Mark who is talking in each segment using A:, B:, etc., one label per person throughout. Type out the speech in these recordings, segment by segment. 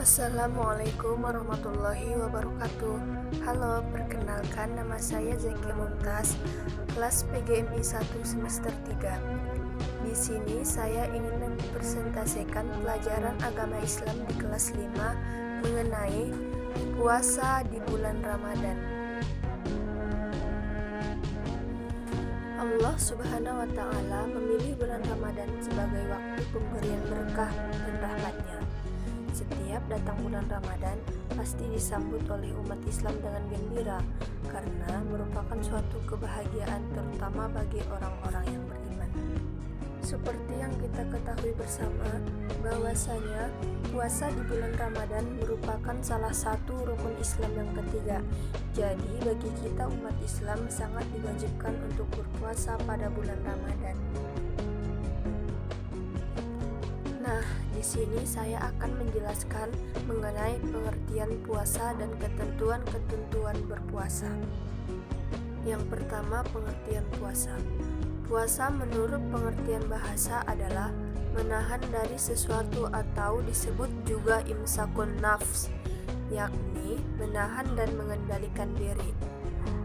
A: Assalamualaikum warahmatullahi wabarakatuh. Halo, perkenalkan nama saya Zeki Mumtaz, kelas PGMI 1 semester 3. Di sini saya ingin mempresentasikan pelajaran agama Islam di kelas 5 mengenai puasa di bulan Ramadan. Allah Subhanahu wa Ta'ala memilih bulan Ramadan sebagai waktu pemberian berkah dan rahmatnya. Setiap datang bulan Ramadan pasti disambut oleh umat Islam dengan gembira karena merupakan suatu kebahagiaan terutama bagi orang-orang yang beriman. Seperti yang kita ketahui bersama bahwasanya puasa di bulan Ramadan merupakan salah satu rukun Islam yang ketiga. Jadi bagi kita umat Islam sangat diwajibkan untuk berpuasa pada bulan Ramadan. Nah, di sini saya akan menjelaskan mengenai pengertian puasa dan ketentuan-ketentuan berpuasa. Yang pertama, pengertian puasa. Puasa menurut pengertian bahasa adalah menahan dari sesuatu atau disebut juga imsakun nafs, yakni menahan dan mengendalikan diri.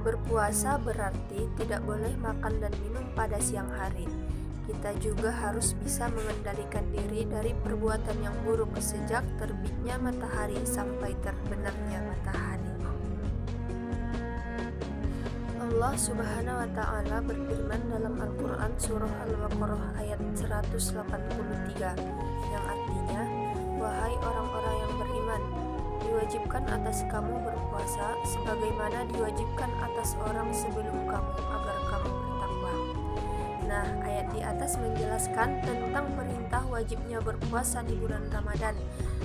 A: Berpuasa berarti tidak boleh makan dan minum pada siang hari. Kita juga harus bisa mengendalikan diri dari perbuatan yang buruk sejak terbitnya matahari sampai terbenamnya matahari. Allah Subhanahu wa Ta'ala berfirman dalam Al-Quran surah Al-Baqarah ayat 183 yang artinya, "Wahai orang-orang yang beriman, diwajibkan atas kamu berpuasa sebagaimana diwajibkan atas orang sebelum kamu agar kamu bertakwa." Nah, ayat di atas menjelaskan tentang perintah wajibnya berpuasa di bulan Ramadan,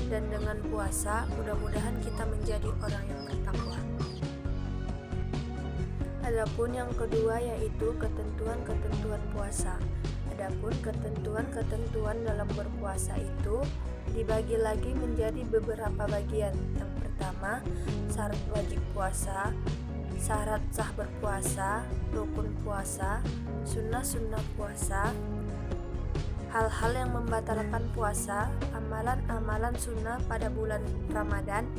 A: dan dengan puasa mudah-mudahan kita menjadi orang yang bertakwa. Adapun yang kedua yaitu ketentuan-ketentuan puasa. Adapun ketentuan-ketentuan dalam berpuasa itu dibagi lagi menjadi beberapa bagian. Yang pertama, syarat wajib puasa, syarat sah berpuasa, rukun puasa, sunnah-sunnah puasa, hal-hal yang membatalkan puasa, amalan-amalan sunnah pada bulan Ramadan,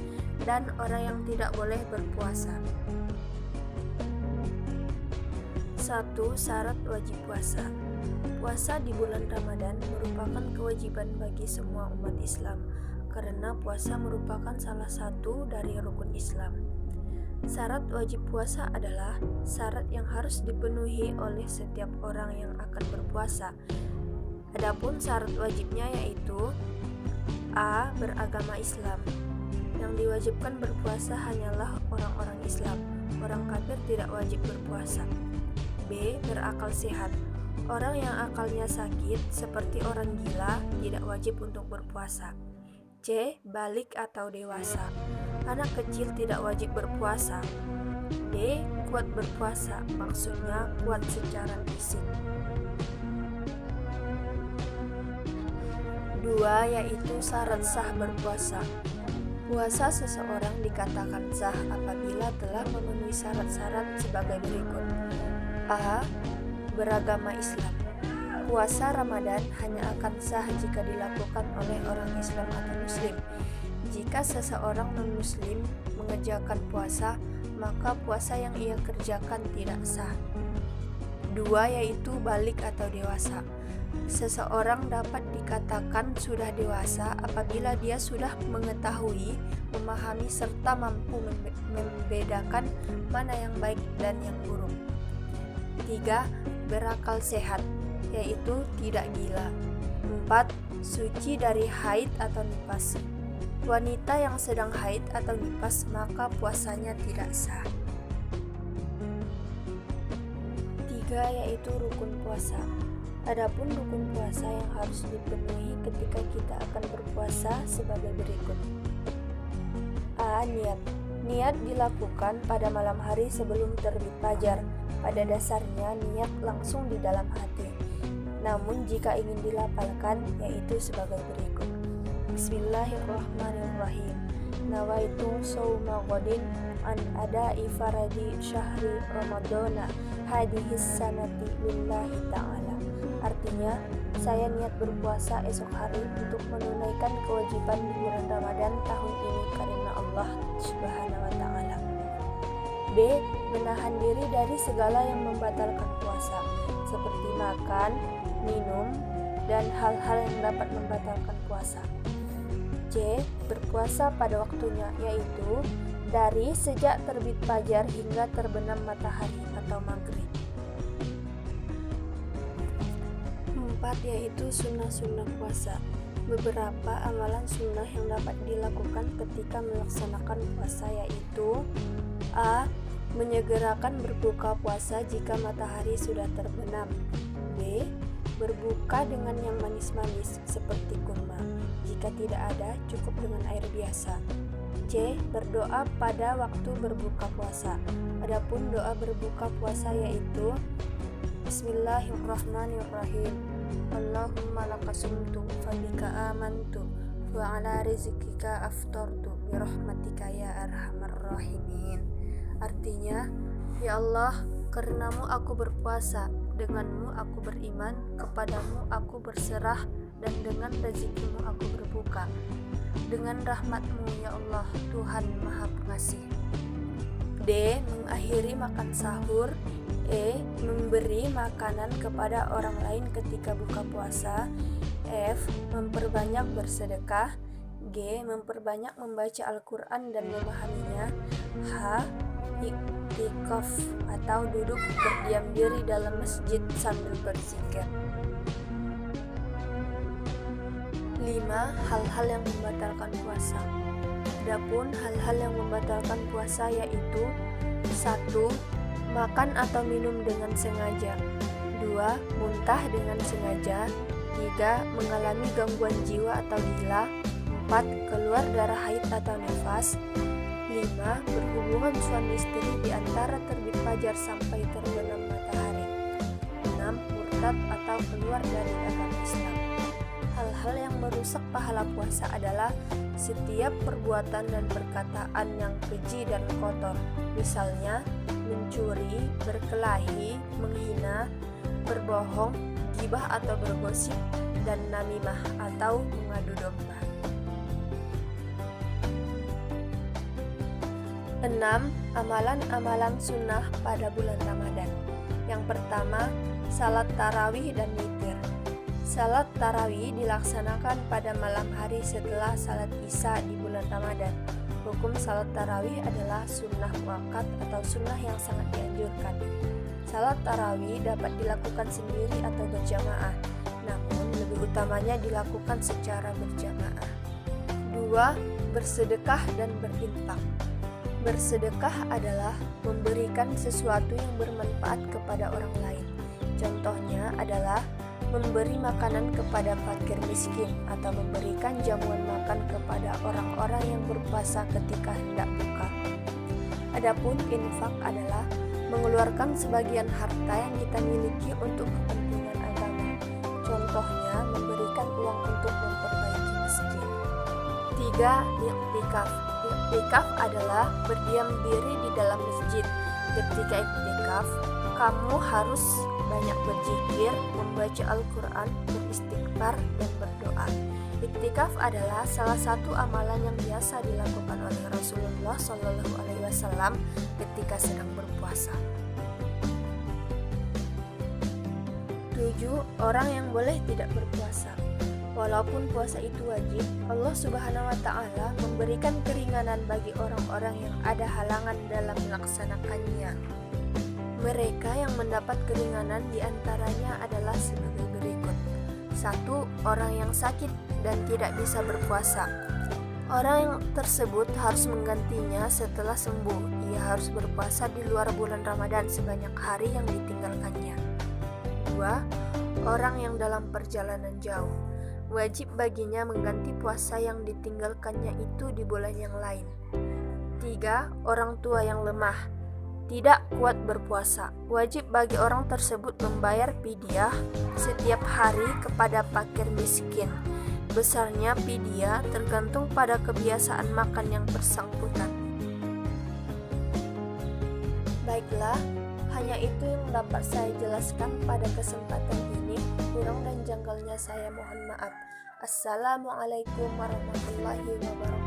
A: dan orang yang tidak boleh berpuasa. 1. Syarat wajib puasa. Puasa di bulan Ramadan merupakan kewajiban bagi semua umat Islam karena puasa merupakan salah satu dari rukun Islam. Syarat wajib puasa adalah syarat yang harus dipenuhi oleh setiap orang yang akan berpuasa. Adapun syarat wajibnya yaitu A. Beragama Islam. Yang diwajibkan berpuasa hanyalah orang-orang Islam. Orang kafir tidak wajib berpuasa. B. Berakal sehat. Orang yang akalnya sakit seperti orang gila tidak wajib untuk berpuasa. C. Balik atau dewasa. Anak kecil tidak wajib berpuasa. D. Kuat berpuasa, maksudnya kuat secara fisik. 2. Yaitu syarat sah berpuasa. Puasa seseorang dikatakan sah apabila telah memenuhi syarat-syarat sebagai berikut. A. Beragama Islam. Puasa Ramadan hanya akan sah jika dilakukan oleh orang Islam atau Muslim. Jika seseorang non-Muslim mengerjakan puasa, maka puasa yang ia kerjakan tidak sah. 2. Yaitu balik atau dewasa. Seseorang dapat dikatakan sudah dewasa apabila dia sudah mengetahui, memahami, serta mampu membedakan mana yang baik dan yang buruk. 3. Berakal sehat, yaitu tidak gila. 4. Suci dari haid atau nifas. Wanita yang sedang haid atau nifas maka puasanya tidak sah. 3. Yaitu rukun puasa. Adapun rukun puasa yang harus dipenuhi ketika kita akan berpuasa sebagai berikut. A. Niat. Niat dilakukan pada malam hari sebelum terbit fajar. Pada dasarnya niat langsung di dalam hati. Namun jika ingin dilafalkan yaitu sebagai berikut. Bismillahirrahmanirrahim. Nawaitu shauma ghadin an ada'i faradi syahri ramadana hadihis sanati lillahi ta'ala. Artinya, saya niat berpuasa esok hari untuk menunaikan kewajiban di bulan Ramadan tahun ini karena Allah Subhanahu wa Ta'ala. B. Menahan diri dari segala yang membatalkan puasa, seperti makan, minum, dan hal-hal yang dapat membatalkan puasa. C. Berpuasa pada waktunya, yaitu dari sejak terbit fajar hingga terbenam matahari atau maghrib. 4. Yaitu sunnah-sunnah puasa. Beberapa amalan sunnah yang dapat dilakukan ketika melaksanakan puasa yaitu: A. Menyegerakan berbuka puasa jika matahari sudah terbenam. B. Berbuka dengan yang manis-manis seperti kurma. Jika tidak ada, cukup dengan air biasa. C. Berdoa pada waktu berbuka puasa. Adapun doa berbuka puasa yaitu: Bismillahirrahmanirrahim. Allahumma lakasumtu fabika amantu wa ala rizkika aftartu birahmatika ya arhamar rahimin. Artinya, ya Allah, karenamu aku berpuasa, denganmu aku beriman, kepadamu aku berserah, dan dengan rezekimu aku berbuka. Dengan rahmatmu ya Allah, Tuhan Maha Pengasih. D. Mengakhiri makan sahur. E. Memberi makanan kepada orang lain ketika buka puasa. F. Memperbanyak bersedekah. G. Memperbanyak membaca Al-Quran dan memahaminya. H. Iktikaf atau duduk berdiam diri dalam masjid sambil berzikir. 5. Hal-hal yang membatalkan puasa. Adapun hal-hal yang membatalkan puasa yaitu: 1. Makan atau minum dengan sengaja. 2. Muntah dengan sengaja. 3. Mengalami gangguan jiwa atau gila. 4. Keluar darah haid atau nifas. 5. Berhubungan suami istri di antara terbit fajar sampai terbenam matahari. 6. Murtad atau keluar dari agama Islam. Hal-hal yang merusak pahala puasa adalah setiap perbuatan dan perkataan yang keji dan kotor, misalnya mencuri, berkelahi, menghina, berbohong, gibah atau bergosip, dan namimah atau mengadu domba. 6. Amalan-amalan sunnah pada bulan Ramadan. Yang pertama, salat tarawih dan witir. Salat tarawih dilaksanakan pada malam hari setelah salat isya di bulan Ramadan. Hukum salat tarawih adalah sunnah muakkad atau sunnah yang sangat dianjurkan. Salat tarawih dapat dilakukan sendiri atau berjamaah, namun lebih utamanya dilakukan secara berjamaah. 2. Bersedekah dan berinfak. Bersedekah adalah memberikan sesuatu yang bermanfaat kepada orang lain. Contohnya adalah memberi makanan kepada fakir miskin atau memberikan jamuan makan kepada orang-orang yang berpuasa ketika hendak buka. Adapun infak adalah mengeluarkan sebagian harta yang kita miliki untuk kepentingan agama. Contohnya memberikan uang untuk memperbaiki masjid. 3. Iktikaf. Iktikaf adalah berdiam diri di dalam masjid. Ketika iktikaf, kamu harus banyak berzikir, membaca Al-Quran, beristighfar, dan berdoa. Iktikaf adalah salah satu amalan yang biasa dilakukan oleh Rasulullah SAW ketika sedang berpuasa. 7. Orang yang boleh tidak berpuasa. Walaupun puasa itu wajib, Allah Subhanahu wa Ta'ala memberikan keringanan bagi orang-orang yang ada halangan dalam melaksanakannya. Mereka yang mendapat keringanan diantaranya adalah sebagai berikut. 1. Orang yang sakit dan tidak bisa berpuasa. Orang yang tersebut harus menggantinya setelah sembuh. Ia harus berpuasa di luar bulan Ramadan sebanyak hari yang ditinggalkannya. 2. Orang yang dalam perjalanan jauh. Wajib baginya mengganti puasa yang ditinggalkannya itu di bulan yang lain. 3. Orang tua yang lemah, tidak kuat berpuasa. Wajib bagi orang tersebut membayar fidyah setiap hari kepada fakir miskin. Besarnya fidyah tergantung pada kebiasaan makan yang bersangkutan. Baiklah, hanya itu yang dapat saya jelaskan pada kesempatan ini. kurang dan janggalnya saya mohon maaf. Assalamualaikum warahmatullahi wabarakatuh.